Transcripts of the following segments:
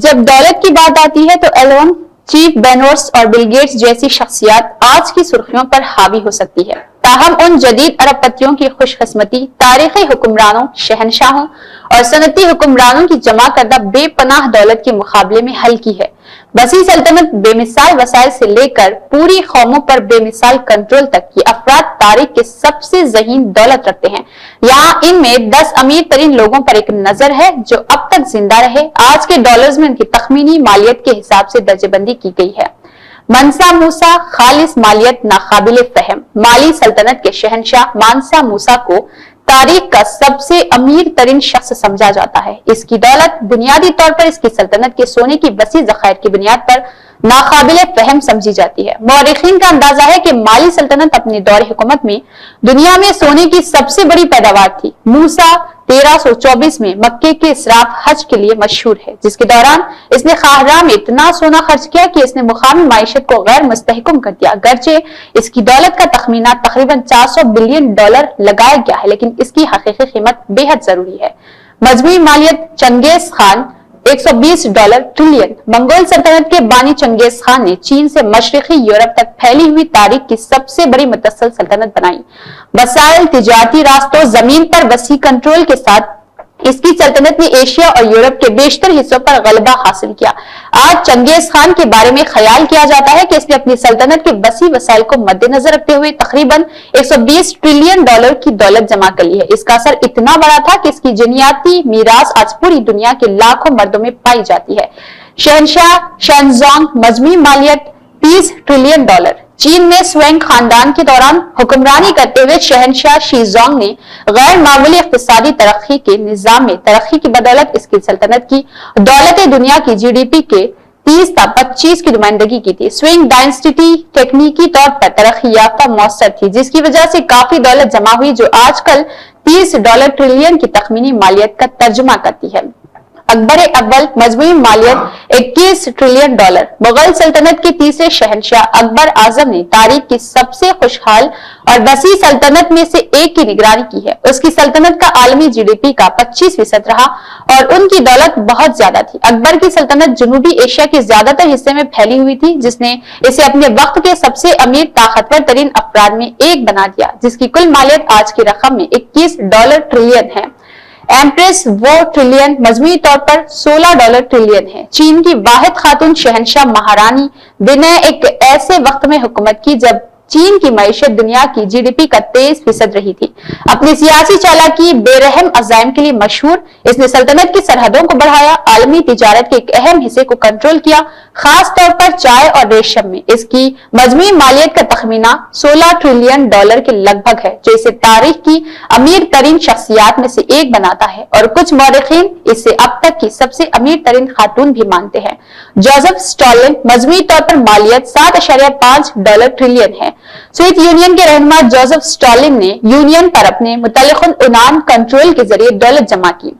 جب دولت کی بات آتی ہے تو ایلون چیف بینورس اور بل گیٹس جیسی شخصیات آج کی سرخیوں پر حاوی ہو سکتی ہے، تاہم ان جدید ارب پتیوں کی خوش قسمتی تاریخی حکمرانوں، شہنشاہوں اور صنعتی حکمرانوں کی جمع کردہ بے پناہ دولت کے مقابلے میں ہلکی ہے۔ وسیع سلطنت، بے مثال وسائل سے لے کر پوری قوموں پر بے مثال کنٹرول تک، یہ افراد تاریخ کے سب سے ذہین دولت رکھتے ہیں۔ یہاں ان میں 10 امیر ترین لوگوں پر ایک نظر ہے جو اب تک زندہ رہے۔ آج کے ڈالرز میں ان کی تخمینی مالیت کے حساب سے درجہ بندی کی گئی ہے۔ منسا موسیٰ، خالص مالیت ناقابل فہم۔ مالی سلطنت کے شہنشاہ مانسا موسیٰ کو تاریخ کا سب سے امیر ترین شخص سمجھا جاتا ہے۔ اس کی دولت بنیادی طور پر اس کی سلطنت کے سونے کی وسیع ذخائر کی بنیاد پر ناقابل فہم سمجھی جاتی ہے۔ مورخین کا اندازہ ہے کہ مالی سلطنت اپنے دور حکومت میں دنیا میں سونے کی سب سے بڑی پیداوار تھی۔ موسیٰ 1324 میں مکے کے اسراف حج کے لیے مشہور ہے، جس کے دوران اس نے قاہرہ میں اتنا سونا خرچ کیا کہ اس نے مقامی معیشت کو غیر مستحکم کر دیا۔ گرچہ اس کی دولت کا تخمینہ تقریباً 400 بلین ڈالر لگایا گیا ہے، لیکن اس کی حقیقی قیمت بے حد ضروری ہے۔ مجموعی مالیت چنگیز خان 120 ڈالر ٹریلین۔ منگول سلطنت کے بانی چنگیز خان نے چین سے مشرقی یورپ تک پھیلی ہوئی تاریخ کی سب سے بڑی متصل سلطنت بنائی۔ وسائل، تجارتی راستوں، زمین پر وسیع کنٹرول کے ساتھ اس کی سلطنت نے ایشیا اور یورپ کے بیشتر حصوں پر غلبہ حاصل کیا۔ آج چنگیز خان کے بارے میں خیال کیا جاتا ہے کہ اس نے اپنی سلطنت کے وسیع وسائل کو مد نظر رکھتے ہوئے تقریباً 120 ٹریلین ڈالر کی دولت جمع کر لی ہے۔ اس کا اثر اتنا بڑا تھا کہ اس کی جینیاتی میراث آج پوری دنیا کے لاکھوں مردوں میں پائی جاتی ہے۔ شہنشاہ شینزونگ، مجموعی مالیت 30 ٹریلین ڈالر۔ چین میں سوینگ خاندان کے دوران حکمرانی کرتے ہوئے شہنشاہ شیزونگ نے غیر معمولی اقتصادی ترقی کے نظام میں ترقی کی بدولت اس کی سلطنت کی دولت دنیا کی جی ڈی پی کے 30 تا 25 کی نمائندگی کی تھی۔ سوینگ ڈائنسٹی تکنیکی طور پر ترقی یافتہ موثر تھی، جس کی وجہ سے کافی دولت جمع ہوئی جو آج کل 30 ڈالر ٹریلین کی تخمینی مالیت کا ترجمہ کرتی ہے۔ اکبر اول، مجموعی مالیت 21 ٹریلین ڈالر۔ مغل سلطنت کے تیسرے شہنشاہ اکبر اعظم نے تاریخ کی سب سے خوشحال اور وسیع سلطنت میں سے ایک کی نگرانی کی ہے۔ اس کی سلطنت کا عالمی جی ڈی پی کا 25% رہا اور ان کی دولت بہت زیادہ تھی۔ اکبر کی سلطنت جنوبی ایشیا کے زیادہ تر حصے میں پھیلی ہوئی تھی، جس نے اسے اپنے وقت کے سب سے امیر طاقتور ترین افراد میں ایک بنا دیا، جس کی کل مالیت آج کی رقم میں 21 ڈالر ٹریلین ہے۔ ایمپریس وو ٹریلین مجموعی طور پر 16 ڈالر ٹریلین ہے۔ چین کی واحد خاتون شہنشاہ مہارانی ونے ایک ایسے وقت میں حکومت کی جب چین کی معیشت دنیا کی جی ڈی پی کا 23% رہی تھی۔ اپنی سیاسی چالاکی، بے رحم عزائم کے لیے مشہور، اس نے سلطنت کی سرحدوں کو بڑھایا، عالمی تجارت کے ایک اہم حصے کو کنٹرول کیا، خاص طور پر چائے اور ریشم میں۔ اس کی مجموعی مالیت کا تخمینہ 16 ٹریلین ڈالر کے لگ بھگ ہے، جو اسے تاریخ کی امیر ترین شخصیات میں سے ایک بناتا ہے، اور کچھ مورخین اسے اب تک کی سب سے امیر ترین خاتون بھی مانتے ہیں۔ جوزف اسٹالن، مجموعی طور پر مالیت 7.5 ڈالر ٹریلین ہے۔ سوویت یونین کے رہنما جوزف اسٹالن نے یونین پر اپنے متعلق عنان کنٹرول کے ذریعے دولت جمع کی۔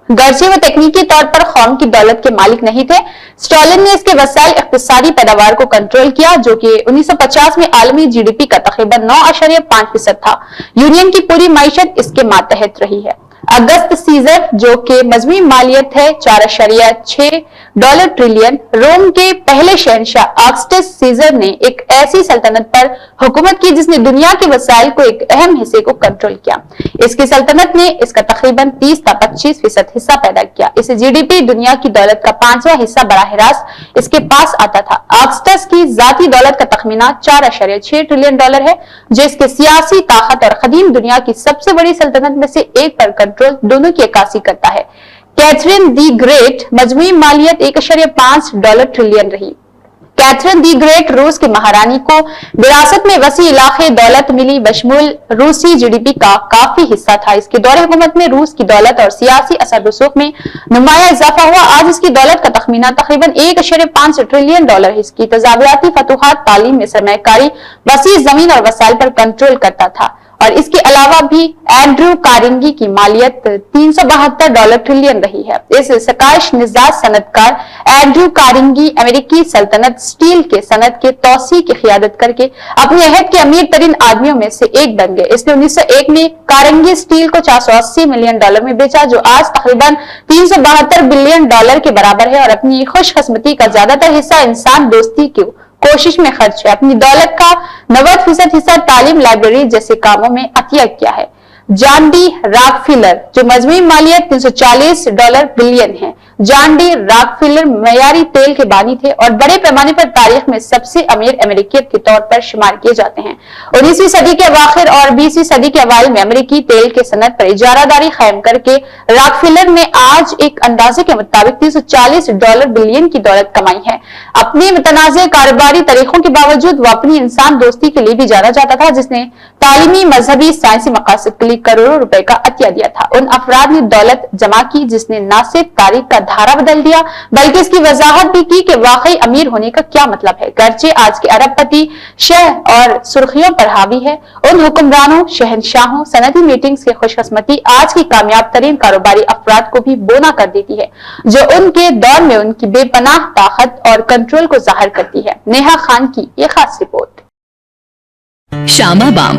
گرچہ وہ تکنیکی طور پر قوم کی دولت کے مالک نہیں تھے، اسٹالن نے اس کے وسائل اقتصادی پیداوار کو کنٹرول کیا، جو کہ 1950 میں عالمی جی ڈی پی کا تقریباً 9.5% تھا۔ یونین کی پوری معیشت اس کے ماتحت رہی ہے۔ اگست سیزر، جو کہ مجموعی مالیت ہے 4.6 ڈالر ٹریلین، روم کے پہلے شہنشاہ آگسٹس سیزر نے ایک ایسی سلطنت پر حکومت کی جس نے دنیا کے وسائل کو ایک اہم حصے کو کنٹرول کیا۔ اس کی سلطنت نے اس کا تقریباً 30 تا 25% حصہ پیدا کیا۔ اسے جی ڈی پی دنیا کی دولت کا 5واں حصہ براہ راست اس کے پاس آتا تھا۔ آگسٹس کی ذاتی دولت کا تخمینہ 4.6 ٹریلین ڈالر ہے، جو اس کے سیاسی طاقت اور قدیم دنیا کی سب سے بڑی سلطنت میں سے ایک پر کنٹرول دونوں کی عکاسی کرتا ہے۔ کیتھرین دی گریٹ، مجموعی مالیت 1.5 ڈالر ٹریلین رہی۔ کیتھرین دی گریٹ روس کی مہارانی کو وراثت میں وسیع علاقے دولت ملی، بشمول روسی جی ڈی پی کا کافی حصہ تھا۔ اس کے دور حکومت میں روس کی دولت اور سیاسی اثر رسوخ میں نمایاں اضافہ ہوا۔ آج اس کی دولت کا تخمینہ تقریباً 1.5 ٹریلین ڈالر ہے۔ اس کی تجارتی فتوحات، تعلیم میں سرمایہ کاری، وسیع زمین اور وسائل پر کنٹرول کرتا تھا اور اس کے علاوہ بھی اینڈریو کارنگی کی مالیت $372 ٹریلین رہی ہے۔ اس سکائش نژاد صنعت کار اینڈریو کارنگی امریکی سلطنت اسٹیل کے صنعت کے توسیع کی قیادت کر کے اپنے عہد کے امیر ترین آدمیوں میں سے ایک بن گئے۔ اس نے 1901 میں کارنگی اسٹیل کو $480 ملین میں بیچا، جو آج تقریباً $372 بلین کے برابر ہے، اور اپنی خوش قسمتی کا زیادہ تر حصہ انسان دوستی کی کوشش میں خرچ ہے۔ اپنی دولت کا 90% حصہ تعلیم، لائبریری جیسے کاموں میں عطیہ کیا ہے۔ جان ڈی راک فیلر، جو مجموعی مالیت $340 بلین ہے۔ جان ڈی راک فیلر معیاری تیل کے بانی تھے اور بڑے پیمانے پر تاریخ میں سب سے امیر امریکیت کے طور پر شمار کیے جاتے ہیں۔ 19ویں صدی کے اواخر اور 20ویں صدی کے اوائل میں امریکی تیل کے صنعت پر اجارہ داری قائم کر کے راک فیلر نے آج ایک اندازے کے مطابق $340 بلین کی دولت کمائی ہے۔ اپنے متنازع کاروباری طریقوں کے باوجود وہ اپنی انسان دوستی کے لیے بھی جانا جاتا تھا، جس نے تعلیمی، مذہبی، سائنسی مقاصد کے لیے کروڑوں روپے کا عطیہ دیا تھا۔ ان افراد نے دولت جمع کی جس نے نہ صرف تاریخ کا دھارا بدل دیا بلکہ اس کی وضاحت بھی کی کہ واقعی امیر ہونے کا کیا مطلب ہے۔ گرچہ آج کے ارب پتی شہ اور سرخیوں پر حاوی ہے، ان حکمرانوں، شہنشاہوں، صنعتی میٹنگز کے خوش قسمتی آج کی کامیاب ترین کاروباری افراد کو بھی بونا کر دیتی ہے، جو ان کے دور میں ان کی بے پناہ طاقت اور کنٹرول کو ظاہر کرتی ہے۔ نیہا خان کی یہ خاص رپورٹ۔ شاما بام